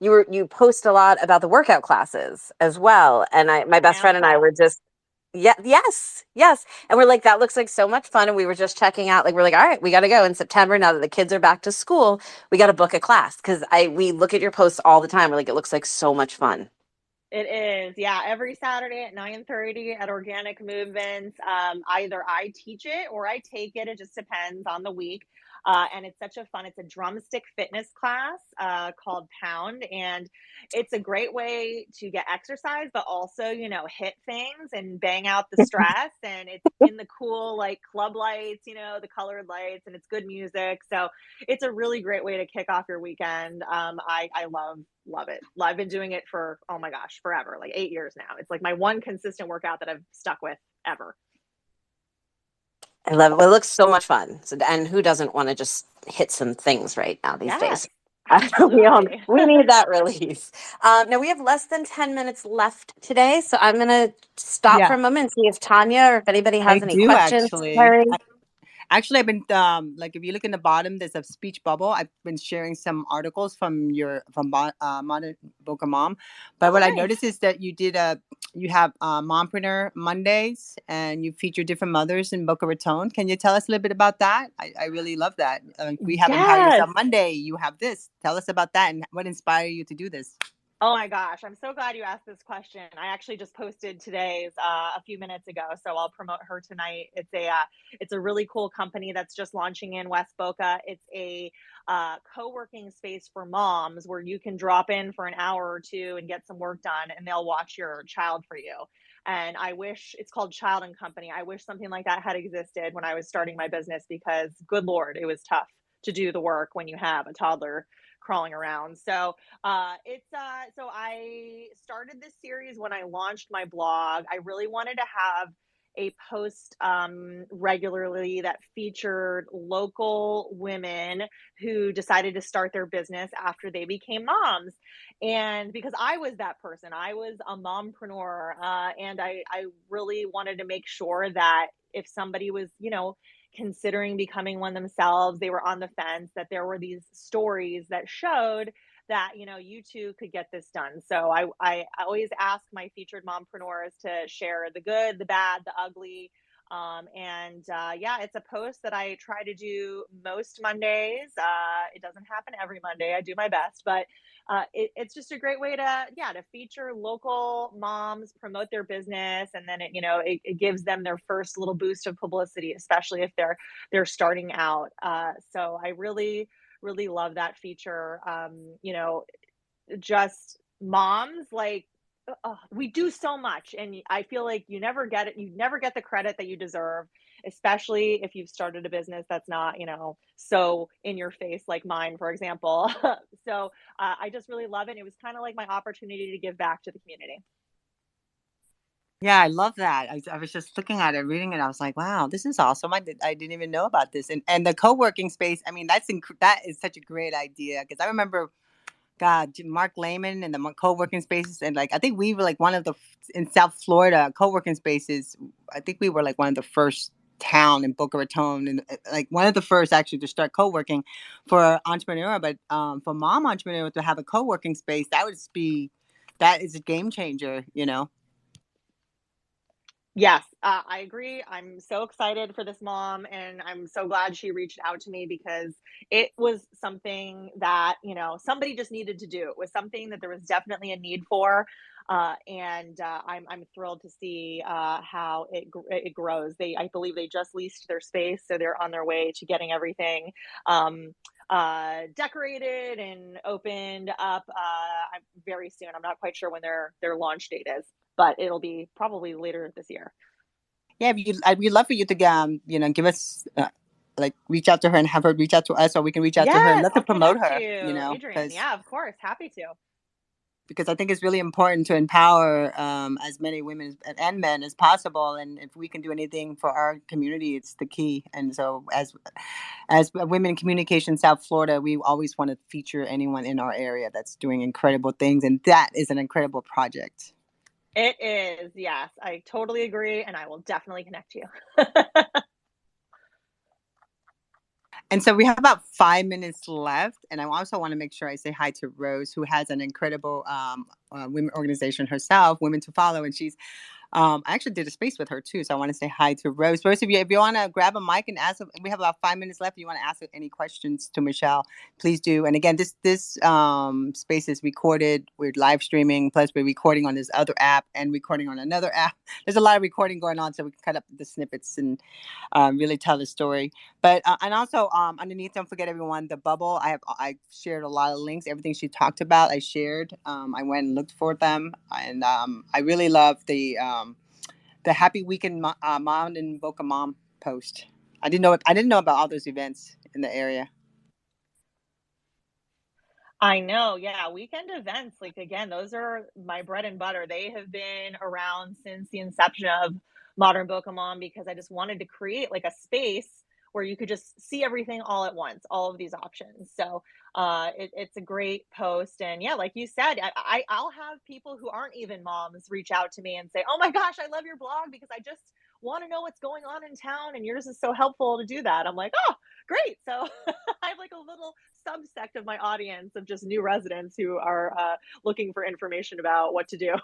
You post a lot about the workout classes as well, and my best friend and I were just. Yeah. Yes. And we're like, that looks like so much fun. And we were just checking out, like, we're like, all right, we got to go in September. Now that the kids are back to school, we got to book a class. Cause we look at your posts all the time. We're like, it looks like so much fun. It is. Yeah. Every Saturday at 9:30 at Organic Movements. Either I teach it or I take it. It just depends on the week. And it's it's a drumstick fitness class called Pound. And it's a great way to get exercise, but also, hit things and bang out the stress. And it's in the cool, like, club lights, the colored lights, and it's good music. So it's a really great way to kick off your weekend. I love it. I've been doing it for, oh my gosh, forever, like 8 years now. It's like my one consistent workout that I've stuck with ever. I love it. It looks so much fun. So, and who doesn't want to just hit some things right now these days? We need that release. Now we have less than 10 minutes left today, so I'm going to stop for a moment and see if Tonya or if anybody has any questions. Actually, I've been like, if you look in the bottom, there's a speech bubble. I've been sharing some articles from Modern Boca Mom. But what I noticed is that you did you have Mompreneur Mondays, and you feature different mothers in Boca Raton. Can you tell us a little bit about that? I really love that. We have Empower Yes. Yourself Monday. You have this. Tell us about that and what inspired you to do this. Oh my gosh, I'm so glad you asked this question. I actually just posted today's a few minutes ago, so I'll promote her tonight. It's a really cool company that's just launching in West Boca. It's a co-working space for moms where you can drop in for an hour or two and get some work done, and they'll watch your child for you. And I wish it's called Child and Company. I wish something like that had existed when I was starting my business because, good Lord, it was tough to do the work when you have a toddler crawling around. So I started this series when I launched my blog. I really wanted to have a post regularly that featured local women who decided to start their business after they became moms. And because I was that person, I was a mompreneur, and I really wanted to make sure that if somebody was, considering becoming one themselves, they were on the fence, that there were these stories that showed that you too could get this done. So I always ask my featured mompreneurs to share the good, the bad, the ugly. Yeah, it's a post that I try to do most Mondays. It doesn't happen every Monday. I do my best, but it's just a great way to feature local moms, promote their business, and then it gives them their first little boost of publicity, especially if they're starting out. So I really love that feature. Just moms, like, we do so much, and I feel like you never get it. You never get the credit that you deserve, especially if you've started a business that's not, so in your face like mine, for example. So I just really love it. It was kind of like my opportunity to give back to the community. Yeah, I love that. I was just looking at it, reading it. I was like, wow, this is awesome. I didn't even know about this. And the co-working space, I mean, that is such a great idea because I remember, God, Mark Lehman and the co-working spaces. And like, I think we were like one of in South Florida, co-working spaces. I think we were like one of the first town in Boca Raton and like one of the first actually to start co-working for entrepreneur. But for mom entrepreneur to have a co-working space, that is a game changer. Yes, I agree. I'm so excited for this mom, and I'm so glad she reached out to me because it was something that, somebody just needed to do. It was something that there was definitely a need for. I'm thrilled to see how it grows. I believe they just leased their space, so they're on their way to getting everything decorated and opened up very soon. I'm not quite sure when their launch date is, but it'll be probably later this year. Yeah, we'd love for you to give us like reach out to her and have her reach out to us, or we can reach out to her and Yes, love to I'll promote connect her. you, Adrian. Yeah, of course. Happy to. Because I think it's really important to empower as many women and men as possible, and if we can do anything for our community, it's the key. And so, as Women in Communication South Florida, we always want to feature anyone in our area that's doing incredible things, and that is an incredible project. It is, yes. I totally agree, and I will definitely connect you. And so we have about 5 minutes left, and I also want to make sure I say hi to Rose, who has an incredible women organization herself, Women to Follow, and she's I actually did a space with her too, so I want to say hi to Rose. Rose, if you want to grab a mic and ask, we have about 5 minutes left. If you want to ask any questions to Michelle, please do. And again, this space is recorded. We're live streaming, plus we're recording on this other app and recording on another app. There's a lot of recording going on, so we can cut up the snippets and really tell the story. But and also underneath, don't forget everyone, the bubble. I shared a lot of links. Everything she talked about, I shared. I went and looked for them, and I really love the Happy Weekend Mom and Boca Mom post. I didn't know about all those events in the area. I know. Yeah. Weekend events, like, again, those are my bread and butter. They have been around since the inception of Modern Boca Mom because I just wanted to create like a space where you could just see everything all at once, all of these options. So it's a great post. And yeah, like you said, I'll have people who aren't even moms reach out to me and say, oh my gosh, I love your blog because I just want to know what's going on in town. And yours is so helpful to do that. I'm like, oh, great. So I have like a little subsect of my audience of just new residents who are looking for information about what to do.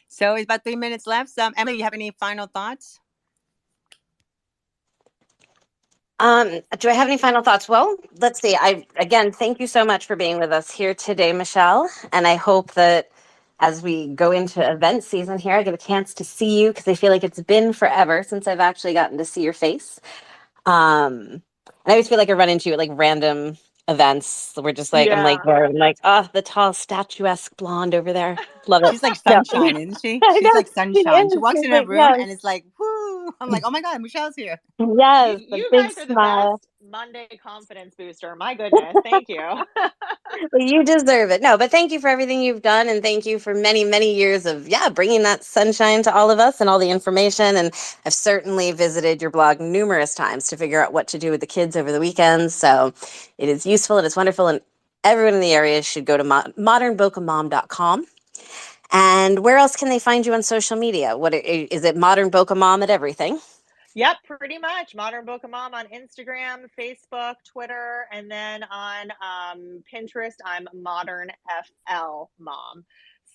So it's about 3 minutes left. So Emily, you have any final thoughts? Do I have any final thoughts? Well, let's see. Again, thank you so much for being with us here today, Michelle. And I hope that as we go into event season here, I get a chance to see you because I feel like it's been forever since I've actually gotten to see your face. And I always feel like I run into you at like random events. We're just like, I'm like, Yeah. there, I'm like, oh, the tall, statuesque blonde over there. Love it. She's like No. sunshine, isn't she? I She's know, like she sunshine. She is. walks She's in a like, room yes, and it's like, whoo. I'm like, oh my God, Michelle's here. yes, a You big guys are the smile. best Monday confidence booster. My goodness. Thank you. Well, you deserve it. No, but thank you for everything you've done. And thank you for many, many years of, bringing that sunshine to all of us and all the information. And I've certainly visited your blog numerous times to figure out what to do with the kids over the weekends. So it is useful and it's wonderful. And everyone in the area should go to modernbokehmom.com. And where else can they find you on social media? What is it? Modern Boca Mom at everything. Yep, pretty much. Modern Book Mom on Instagram, Facebook, Twitter, and then on Pinterest, I'm Modern FL Mom.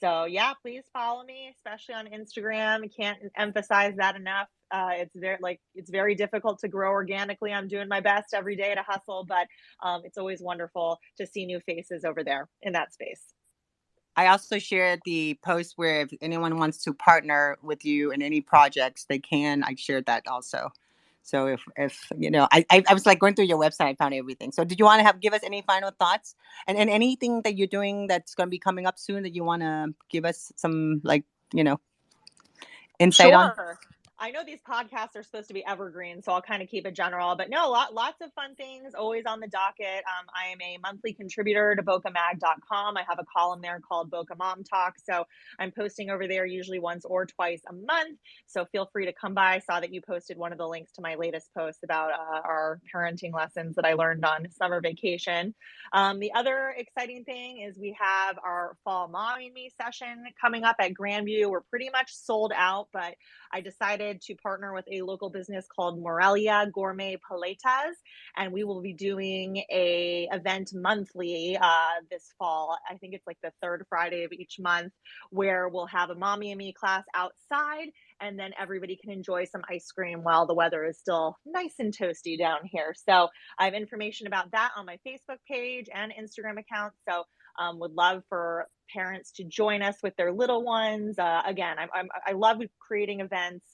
So yeah, please follow me, especially on Instagram. Can't emphasize that enough. It's very difficult to grow organically. I'm doing my best every day to hustle, but it's always wonderful to see new faces over there in that space. I also shared the post where if anyone wants to partner with you in any projects, they can. I shared that also. So if I was like going through your website, I found everything. So did you want to give us any final thoughts and anything that you're doing that's going to be coming up soon that you want to give us some insight on? Sure. I know these podcasts are supposed to be evergreen, so I'll kind of keep it general. But no, lots of fun things always on the docket. I am a monthly contributor to bocamag.com. I have a column there called Boca Mom Talk. So I'm posting over there usually once or twice a month. So feel free to come by. I saw that you posted one of the links to my latest post about our parenting lessons that I learned on summer vacation. The other exciting thing is we have our fall Mommy and Me session coming up at Grandview. We're pretty much sold out, but I decided to partner with a local business called Morelia Gourmet Paletas, and we will be doing a event monthly this fall. I think it's like the third Friday of each month, where we'll have a Mommy and Me class outside, and then everybody can enjoy some ice cream while the weather is still nice and toasty down here. So I have information about that on my Facebook page and Instagram account. So would love for parents to join us with their little ones. Again, I love creating events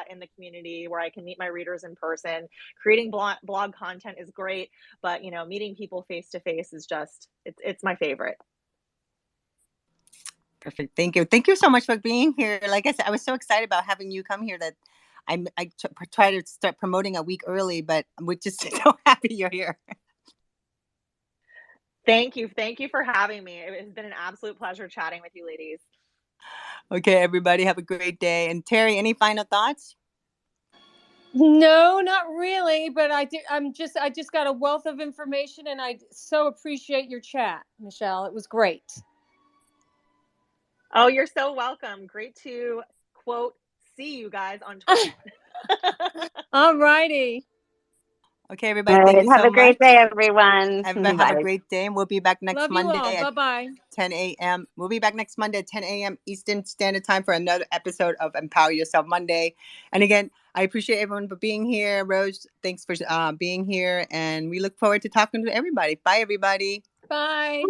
in the community where I can meet my readers in person. Creating blog content is great, but meeting people face to face is just it's my favorite. Perfect. Thank you. Thank you so much for being here. Like I said, I was so excited about having you come here that I try to start promoting a week early, but we're just so happy you're here. Thank you. Thank you for having me. It has been an absolute pleasure chatting with you ladies. Okay, everybody, have a great day. And Terry, any final thoughts? No, not really, but I just got a wealth of information, and I so appreciate your chat, Michelle. It was great. Oh, you're so welcome. Great to quote see you guys on Twitter. All righty. Okay, everybody, thank you Have so a great much. day, everyone. Everybody have a great day. We'll be back next Love Monday you all. at Bye-bye. 10 a.m. We'll be back next Monday at 10 a.m. Eastern Standard Time for another episode of Empower Yourself Monday. And again, I appreciate everyone for being here. Rose, thanks for being here. And we look forward to talking to everybody. Bye, everybody. Bye.